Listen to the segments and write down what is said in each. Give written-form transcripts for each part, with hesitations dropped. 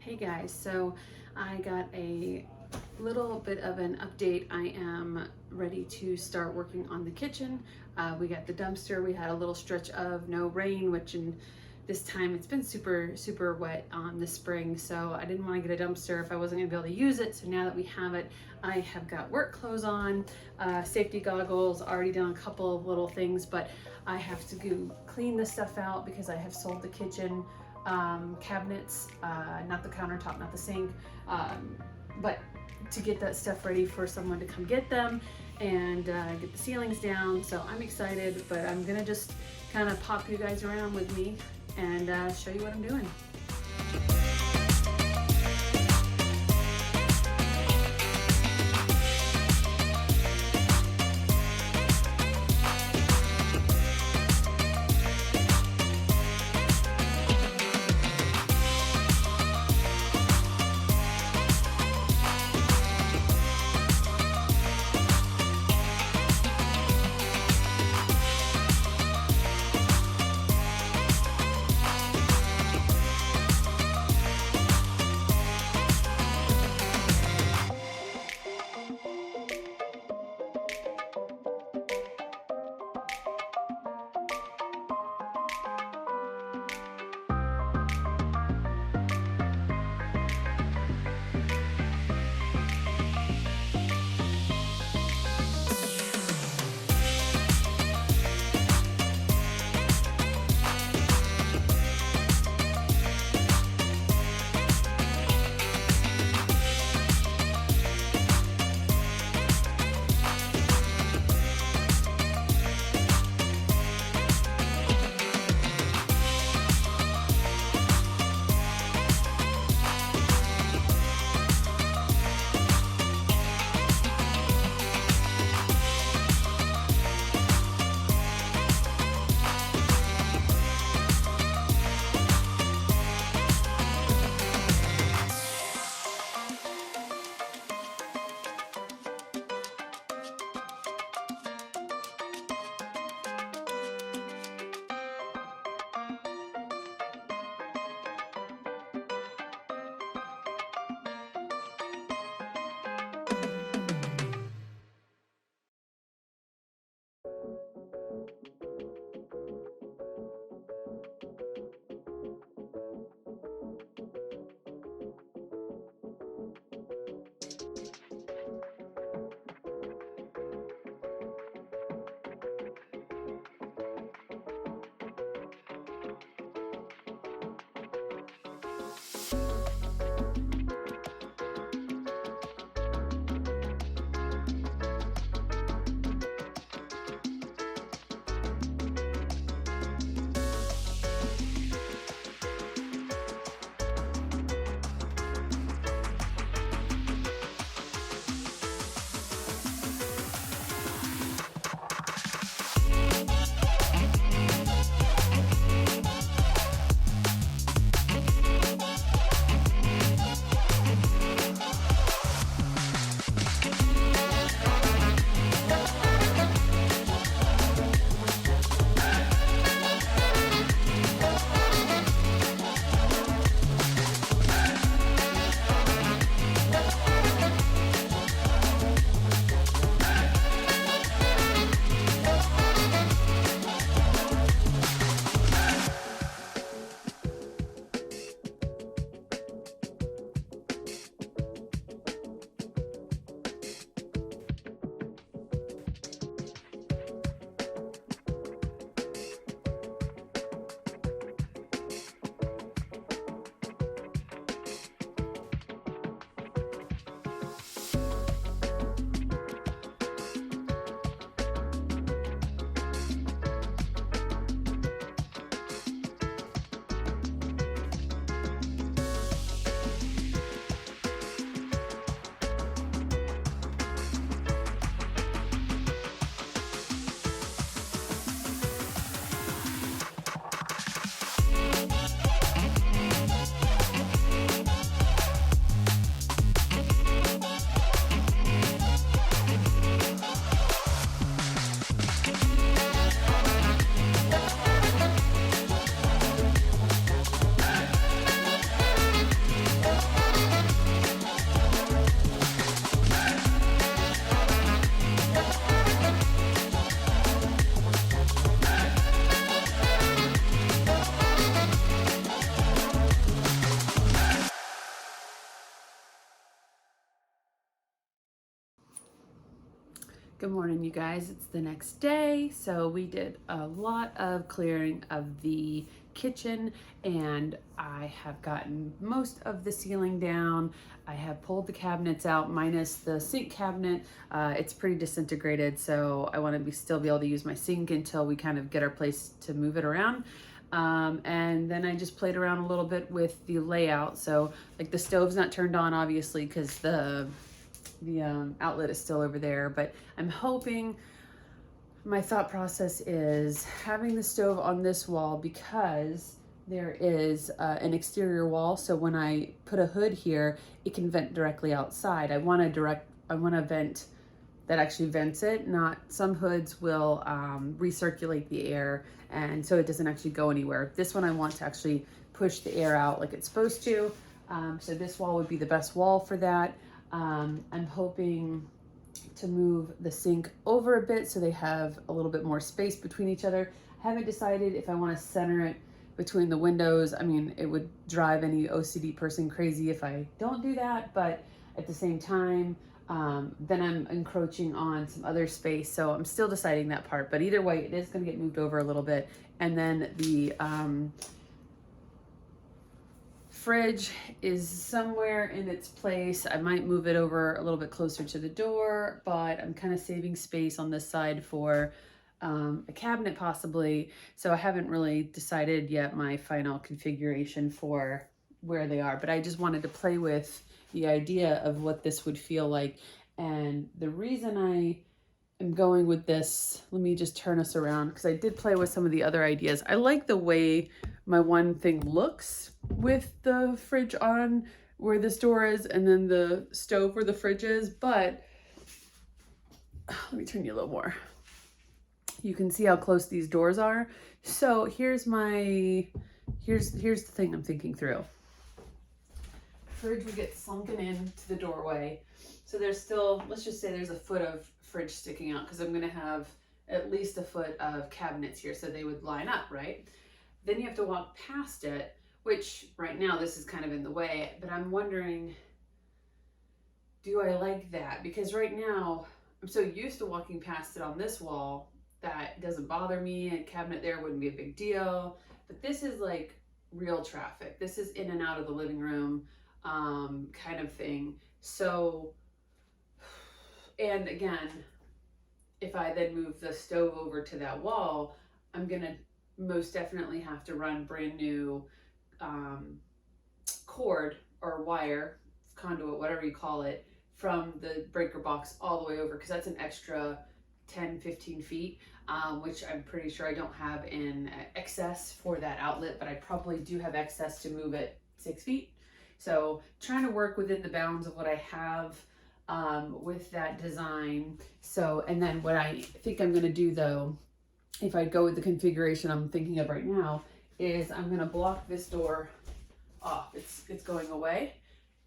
Hey guys, so I got a little bit of an update. I am ready to start working on the kitchen. We got the dumpster. We had a little stretch of no rain, which in this time it's been super wet this spring, so I didn't want to get a dumpster if I wasn't gonna be able to use it. So now that we have it, I have got work clothes on, safety goggles, already done a couple of little things, but I have to go clean this stuff out because I have sold the kitchen cabinets, not the countertop, not the sink, but to get that stuff ready for someone to come get them and get the ceilings down. So I'm excited, but I'm gonna just kind of pop you guys around with me and show you what I'm doing. Good morning, you guys. It's the next day. So we did a lot of clearing of the kitchen and I have gotten most of the ceiling down. I have pulled the cabinets out minus the sink cabinet. It's pretty disintegrated, so I want to still be able to use my sink until we kind of get our place to move it around. And then I just played around a little bit with the layout. So like the stove's not turned on obviously because the outlet is still over there, but I'm hoping, my thought process is having the stove on this wall because there is an exterior wall, so when I put a hood here it can vent directly outside. I want a vent that actually vents it, not some hoods will recirculate the air and so it doesn't actually go anywhere. This one I want to actually push the air out like it's supposed to, so this wall would be the best wall for that. I'm hoping to move the sink over a bit so they have a little bit more space between each other. I haven't decided if I want to center it between the windows. I mean, it would drive any OCD person crazy if I don't do that, but at the same time, then I'm encroaching on some other space. So I'm still deciding that part, but either way, it is going to get moved over a little bit. And then the fridge is somewhere in its place. I might move it over a little bit closer to the door, but I'm kind of saving space on this side for a cabinet possibly. So I haven't really decided yet my final configuration for where they are, but I just wanted to play with the idea of what this would feel like. And the reason I am going with this, let me just turn us around because I did play with some of the other ideas. I like the way my one thing looks with the fridge on where this door is and then the stove where the fridge is, but let me turn you a little more. You can see how close these doors are. So here's the thing I'm thinking through. Fridge would get slunken into the doorway. So there's still, let's just say there's a foot of fridge sticking out because I'm gonna have at least a foot of cabinets here so they would line up, right? Then you have to walk past it, which right now this is kind of in the way, but I'm wondering, do I like that? Because right now I'm so used to walking past it on this wall that it doesn't bother me. A cabinet there wouldn't be a big deal, but this is like real traffic. This is in and out of the living room kind of thing. So, and again, if I then move the stove over to that wall, I'm gonna most definitely have to run brand new cord or wire, conduit, whatever you call it, from the breaker box all the way over, because that's an extra 10-15 feet, which I'm pretty sure I don't have in excess for that outlet, but I probably do have excess to move it 6 feet. So trying to work within the bounds of what I have with that design. So, and then what I think I'm gonna do though, if I go with the configuration I'm thinking of right now, is I'm gonna block this door off. It's going away,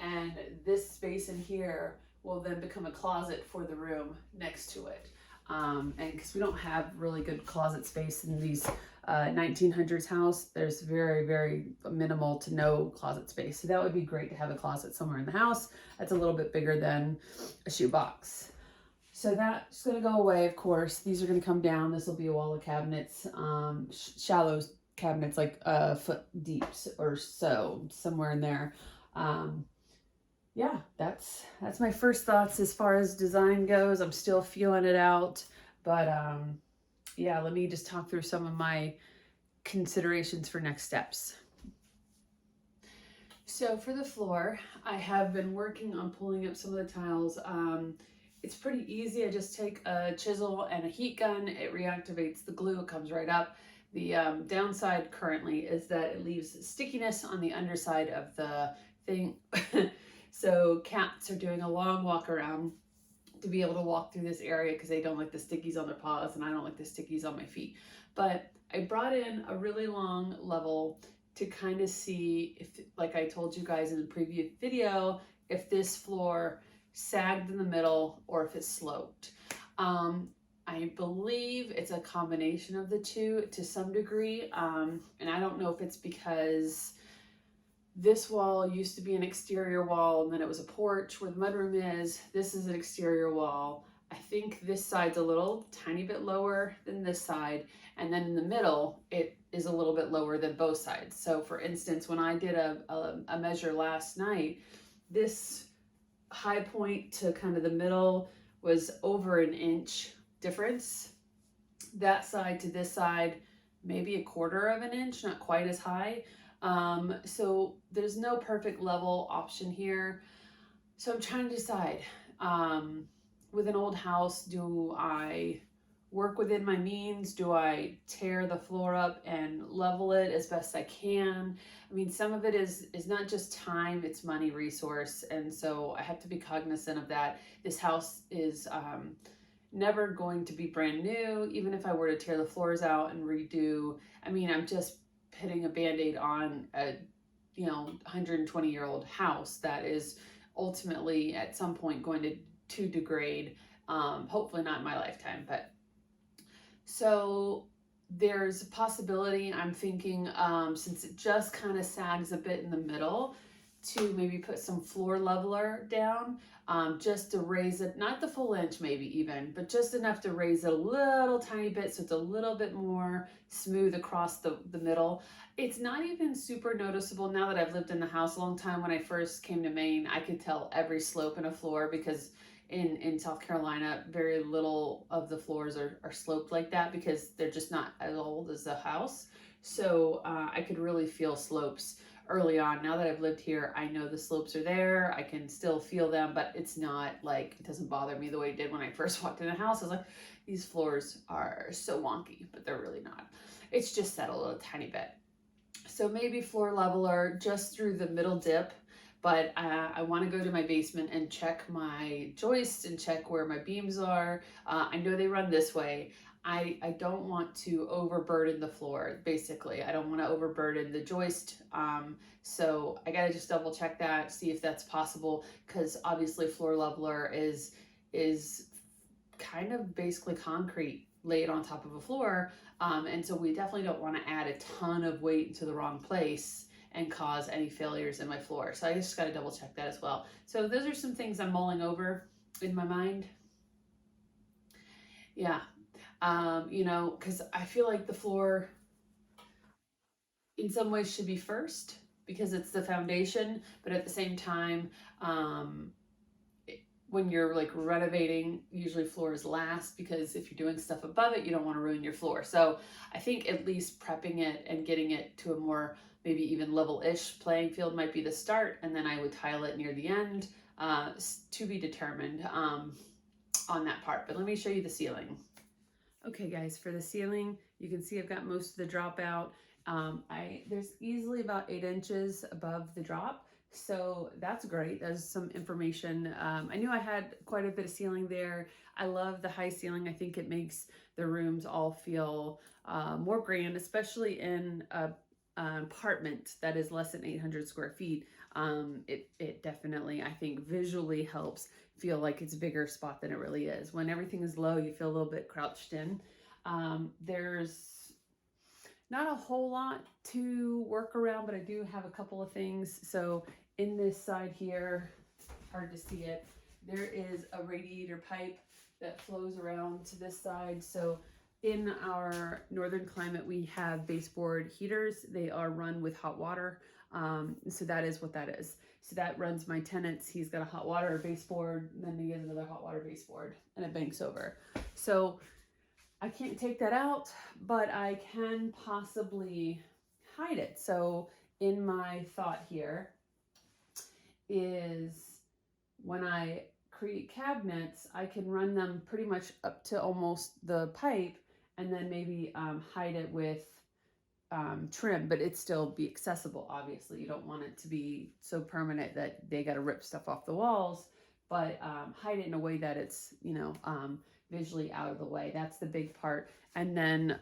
and this space in here will then become a closet for the room next to it. And because we don't have really good closet space in these 1900s house, there's very, very minimal to no closet space. So that would be great to have a closet somewhere in the house that's a little bit bigger than a shoebox. So that's going to go away, of course. These are going to come down. This will be a wall of cabinets, shallow cabinets, like a foot deep or so, somewhere in there. Yeah, that's my first thoughts as far as design goes. I'm still feeling it out, but yeah, let me just talk through some of my considerations for next steps. So for the floor, I have been working on pulling up some of the tiles. It's pretty easy. I just take a chisel and a heat gun. It reactivates the glue. It comes right up. The downside currently is that it leaves stickiness on the underside of the thing. So cats are doing a long walk around to be able to walk through this area because they don't like the stickies on their paws and I don't like the stickies on my feet. But I brought in a really long level to kind of see if, like I told you guys in the previous video, if this floor sagged in the middle or if it sloped. I believe it's a combination of the two to some degree. And I don't know if it's because this wall used to be an exterior wall and then it was a porch where the mudroom is. This is an exterior wall. I think this side's a little tiny bit lower than this side, and then in the middle it is a little bit lower than both sides. So for instance, when I did a measure last night, this high point to kind of the middle was over an inch difference. That side to this side, maybe a quarter of an inch, not quite as high. So there's no perfect level option here. So I'm trying to decide, with an old house, do I work within my means? Do I tear the floor up and level it as best I can? I mean, some of it is not just time, it's money, resource. And so I have to be cognizant of that. This house is never going to be brand new. Even if I were to tear the floors out and redo, I mean, I'm just putting a Band-Aid on a 120-year-old house that is ultimately at some point going to degrade. Hopefully not in my lifetime, but so there's a possibility. I'm thinking, since it just kind of sags a bit in the middle, to maybe put some floor leveler down, just to raise it, not the full inch maybe even, but just enough to raise it a little tiny bit so it's a little bit more smooth across the middle. It's not even super noticeable now that I've lived in the house a long time. When I first came to Maine, I could tell every slope in a floor because in South Carolina, very little of the floors are sloped like that because they're just not as old as the house. So I could really feel slopes early on. Now that I've lived here, I know the slopes are there. I can still feel them, but it's not like, it doesn't bother me the way it did when I first walked in the house. I was like, these floors are so wonky, but they're really not. It's just settled a tiny bit. So maybe floor leveler just through the middle dip, but I want to go to my basement and check my joists and check where my beams are. I know they run this way. I don't want to overburden the floor, basically. I don't want to overburden the joist. So I got to just double check that, see if that's possible, because obviously floor leveler is kind of basically concrete laid on top of a floor. And so we definitely don't want to add a ton of weight to the wrong place and cause any failures in my floor. So I just got to double check that as well. So those are some things I'm mulling over in my mind. Yeah. Because I feel like the floor in some ways should be first because it's the foundation, but at the same time, when you're like renovating, usually floor is last because if you're doing stuff above it, you don't want to ruin your floor. So I think at least prepping it and getting it to a more maybe even level-ish playing field might be the start, and then I would tile it near the end, to be determined on that part. But let me show you the ceiling. Okay guys, for the ceiling, you can see I've got most of the drop out. There's easily about 8 inches above the drop. So that's great. There's some information. I knew I had quite a bit of ceiling there. I love the high ceiling. I think it makes the rooms all feel more grand, especially in an apartment that is less than 800 square feet. It definitely, I think, visually helps feel like it's a bigger spot than it really is. When everything is low, you feel a little bit crouched in. There's not a whole lot to work around, but I do have a couple of things. So in this side here, hard to see it, there is a radiator pipe that flows around to this side. So in our northern climate, we have baseboard heaters. They are run with hot water. So that is what that is. So that runs my tenants. He's got a hot water baseboard, and then he has another hot water baseboard, and it banks over. So I can't take that out, but I can possibly hide it. So in my thought here is when I create cabinets, I can run them pretty much up to almost the pipe and then maybe hide it with trim, but it still be accessible. Obviously, you don't want it to be so permanent that they got to rip stuff off the walls, but hide it in a way that it's, visually out of the way. That's the big part. And then,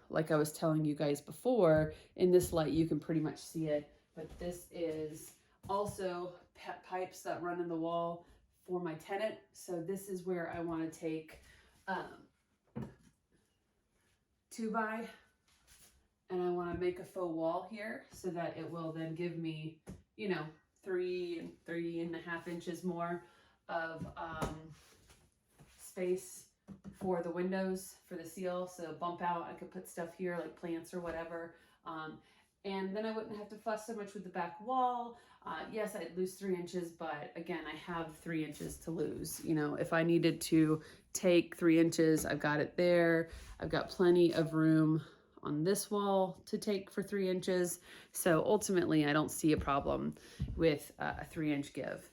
like I was telling you guys before, in this light, you can pretty much see it, but this is also pipes that run in the wall for my tenant. So this is where I want to take 2x, and I want to make a faux wall here so that it will then give me, 3.5 inches more of space for the windows for the seal, so bump out. I could put stuff here like plants or whatever. And then I wouldn't have to fuss so much with the back wall. Yes, I'd lose 3 inches, but again, I have 3 inches to lose. You know, if I needed to take 3 inches, I've got it there. I've got plenty of room on this wall to take for 3 inches. So ultimately, I don't see a problem with a 3-inch give.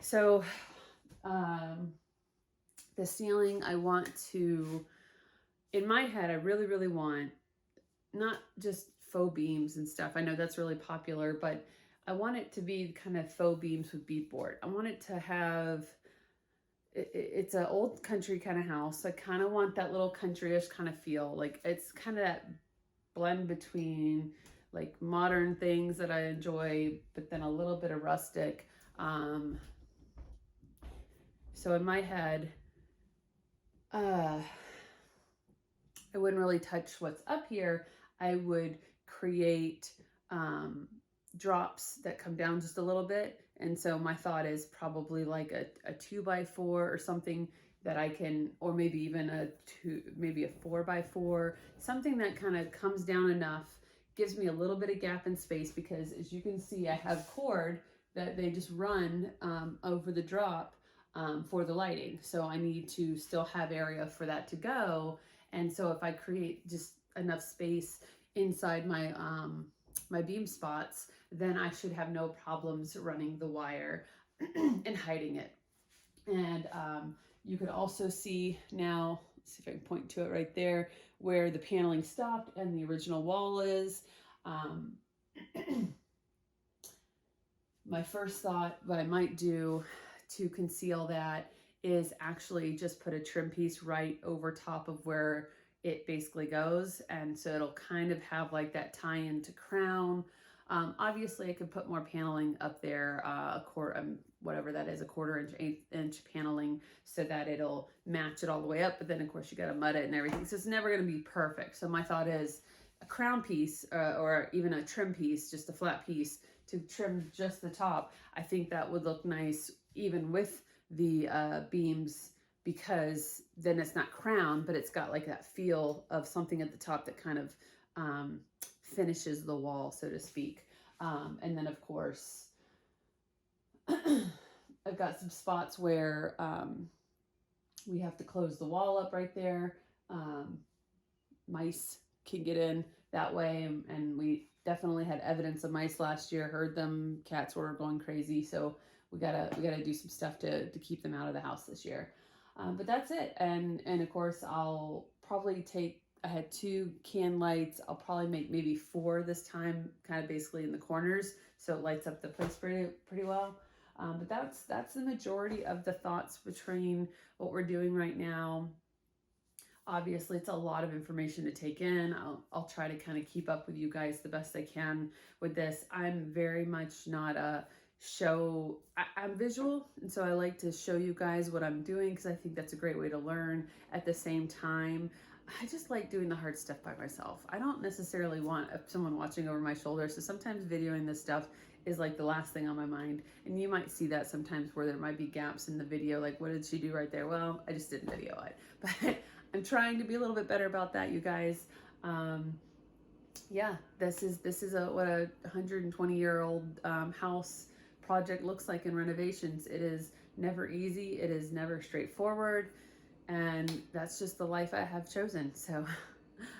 So the ceiling, I want to, in my head, I really want not just faux beams and stuff. I know that's really popular, but I want it to be kind of faux beams with beadboard. I want it to have, it's an old country kind of house. I kind of want that little countryish kind of feel. Like it's kind of that blend between like modern things that I enjoy, but then a little bit of rustic. So in my head, I wouldn't really touch what's up here. I would create drops that come down just a little bit. And so my thought is probably like a 2x4 or something that I can, or maybe even maybe a 4x4, something that kind of comes down enough, gives me a little bit of gap in space, because as you can see, I have cord that they just run over the drop for the lighting. So I need to still have area for that to go. And so if I create just enough space inside my my beam spots, then I should have no problems running the wire and hiding it. And you could also see now, let's see if I can point to it right there, where the paneling stopped and the original wall is. My first thought, what I might do to conceal that is actually just put a trim piece right over top of where it basically goes, and so it'll kind of have like that tie-in to crown. Obviously I could put more paneling up there, whatever that is, a 1/4 inch, 1/8 inch paneling, so that it'll match it all the way up, but then of course you got to mud it and everything, so it's never going to be perfect. So my thought is a crown piece, or even a trim piece, just a flat piece to trim just the top. I think that would look nice even with the beams, because then it's not crowned, but it's got like that feel of something at the top that kind of finishes the wall, so to speak. And then of course, I've got some spots where we have to close the wall up right there. Mice can get in that way, and we definitely had evidence of mice last year, heard them, cats were going crazy, so we gotta do some stuff to keep them out of the house this year. But that's it. And of course I'll probably I had 2 can lights. I'll probably make maybe 4 this time, kind of basically in the corners, so it lights up the place pretty well. But that's the majority of the thoughts between what we're doing right now. Obviously, it's a lot of information to take in. I'll try to kind of keep up with you guys the best I can with this. I'm very much not a show, I'm visual, and so I like to show you guys what I'm doing, because I think that's a great way to learn. At the same time, I just like doing the hard stuff by myself. I don't necessarily want someone watching over my shoulder, so sometimes videoing this stuff is like the last thing on my mind. And you might see that sometimes where there might be gaps in the video, like what did she do right there? Well, I just didn't video it. But I'm trying to be a little bit better about that, you guys. Yeah, this is what a 120-year-old house project looks like in renovations. It is never easy. It is never straightforward. And that's just the life I have chosen. So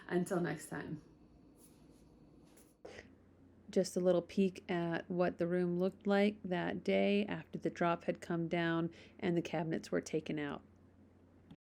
until next time. Just a little peek at what the room looked like that day after the drop had come down and the cabinets were taken out.